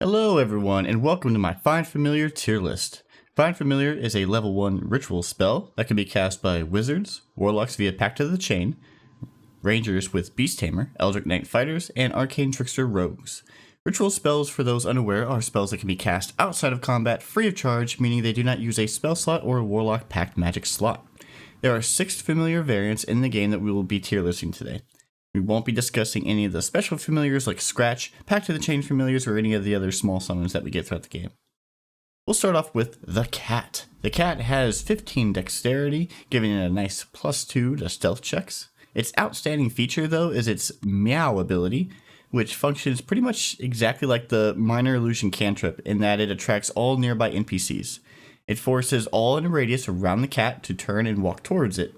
Hello everyone, and welcome to my Find Familiar tier list. Find Familiar is a level 1 ritual spell that can be cast by wizards, warlocks via Pact of the Chain, rangers with Beast Tamer, Eldritch Knight fighters, and arcane trickster rogues. Ritual spells, for those unaware, are spells that can be cast outside of combat free of charge, meaning they do not use a spell slot or a warlock pact magic slot. There are 6 familiar variants in the game that we will be tier listing today. We won't be discussing any of the special familiars like Scratch, Pact of the Chain familiars, or any of the other small summons that we get throughout the game. We'll start off with the cat. The cat has 15 dexterity, giving it a nice +2 to stealth checks. Its outstanding feature, though, is its meow ability, which functions pretty much exactly like the minor illusion cantrip in that it attracts all nearby NPCs. It forces all in a radius around the cat to turn and walk towards it.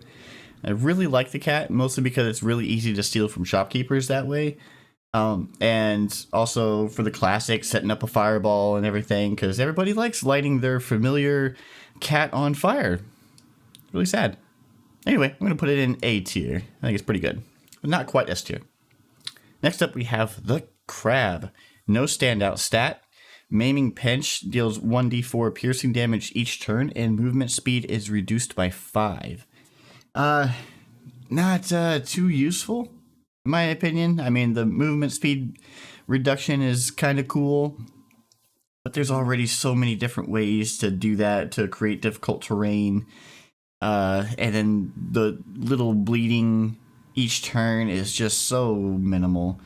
I really like the cat, mostly because it's really easy to steal from shopkeepers that way. And also for the classic, setting up a fireball and everything, because everybody likes lighting their familiar cat on fire. Really sad. Anyway, I'm going to put it in A tier. I think it's pretty good, but not quite S tier. Next up, we have the crab. No standout stat. Maiming Pinch deals 1d4 piercing damage each turn, and movement speed is reduced by 5. Not too useful, in my opinion. I mean, the movement speed reduction is kind of cool, but there's already so many different ways to do that to create difficult terrain. And then the little bleeding each turn is just so minimal.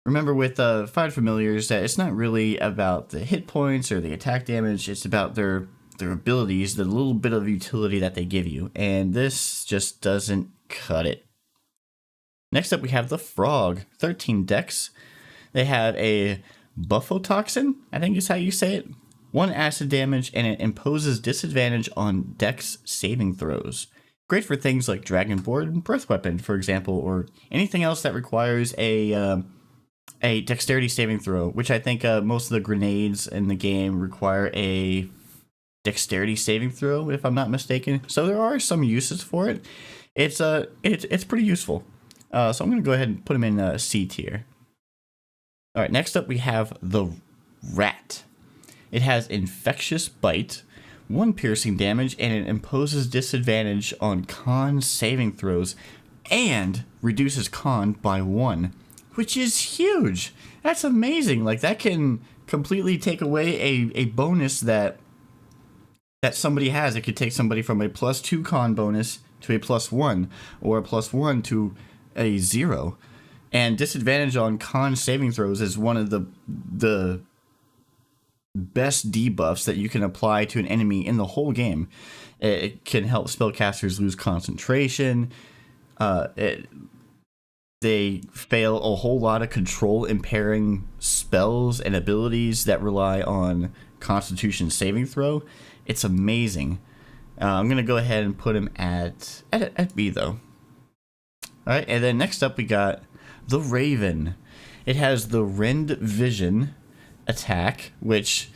Remember with Find Familiars that it's not really about the hit points or the attack damage, it's about their abilities, the little bit of utility that they give you, and this just doesn't cut it. Next up, we have the frog. 13 dex. They have a buffotoxin, I think is how you say it. 1 acid damage, and it imposes disadvantage on dex saving throws. Great for things like Dragonboard and Breath Weapon, for example, or anything else that requires a dexterity saving throw, which I think most of the grenades in the game require a dexterity saving throw, if I'm not mistaken. So there are some uses for it. It's pretty useful. So I'm going to go ahead and put them in C tier. All right, next up we have the rat. It has infectious bite, 1 piercing damage, and it imposes disadvantage on con saving throws and reduces con by 1, which is huge. That's amazing. Like, that can completely take away a bonus that somebody has. It could take somebody from a +2 con bonus to a +1, or a +1 to a 0. And disadvantage on con saving throws is one of the best debuffs that you can apply to an enemy in the whole game. It can help spellcasters lose concentration. They fail a whole lot of control impairing spells and abilities that rely on Constitution saving throw. It's amazing. I'm going to go ahead and put him at B, though. Alright, and then next up we got the Raven. It has the Rend Vision attack, which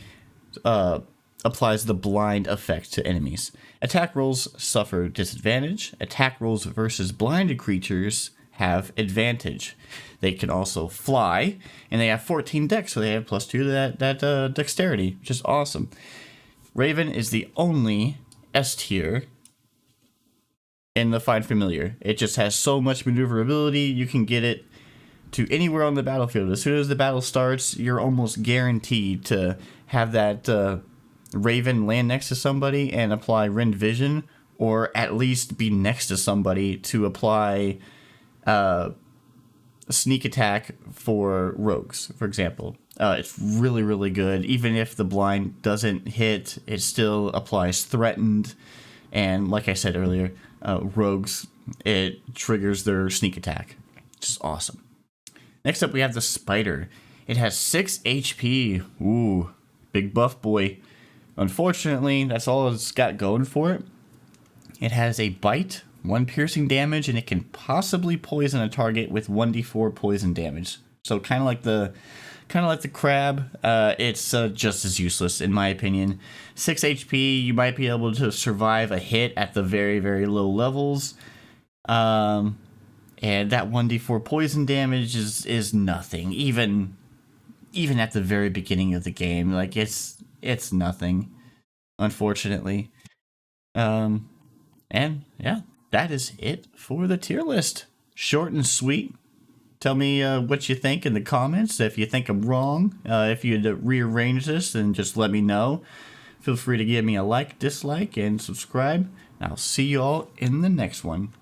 applies the blind effect to enemies. Attack rolls suffer disadvantage. Attack rolls versus blinded creatures have advantage. They can also fly, and they have 14 dex, so they have +2 to that dexterity, which is awesome. Raven is the only S tier in the Find Familiar. It just has so much maneuverability. You can get it to anywhere on the battlefield. As soon as the battle starts, you're almost guaranteed to have that Raven land next to somebody and apply Rend Vision, or at least be next to somebody to apply a sneak attack for rogues, for example. It's really, really good. Even if the blind doesn't hit, it still applies threatened. And like I said earlier, rogues, it triggers their sneak attack. Just awesome. Next up, we have the spider. It has 6 HP. Ooh, big buff boy. Unfortunately, that's all it's got going for it. It has a bite, 1 piercing damage, and it can possibly poison a target with 1d4 poison damage. So kind of like the crab, it's just as useless in my opinion. 6 HP, you might be able to survive a hit at the very, very low levels. And that 1d4 poison damage is nothing. Even even at the very beginning of the game. Like it's nothing, unfortunately. And yeah, that is it for the tier list. Short and sweet. Tell me what you think in the comments. If you think I'm wrong, if you'd rearrange this, then just let me know. Feel free to give me a like, dislike, and subscribe. I'll see you all in the next one.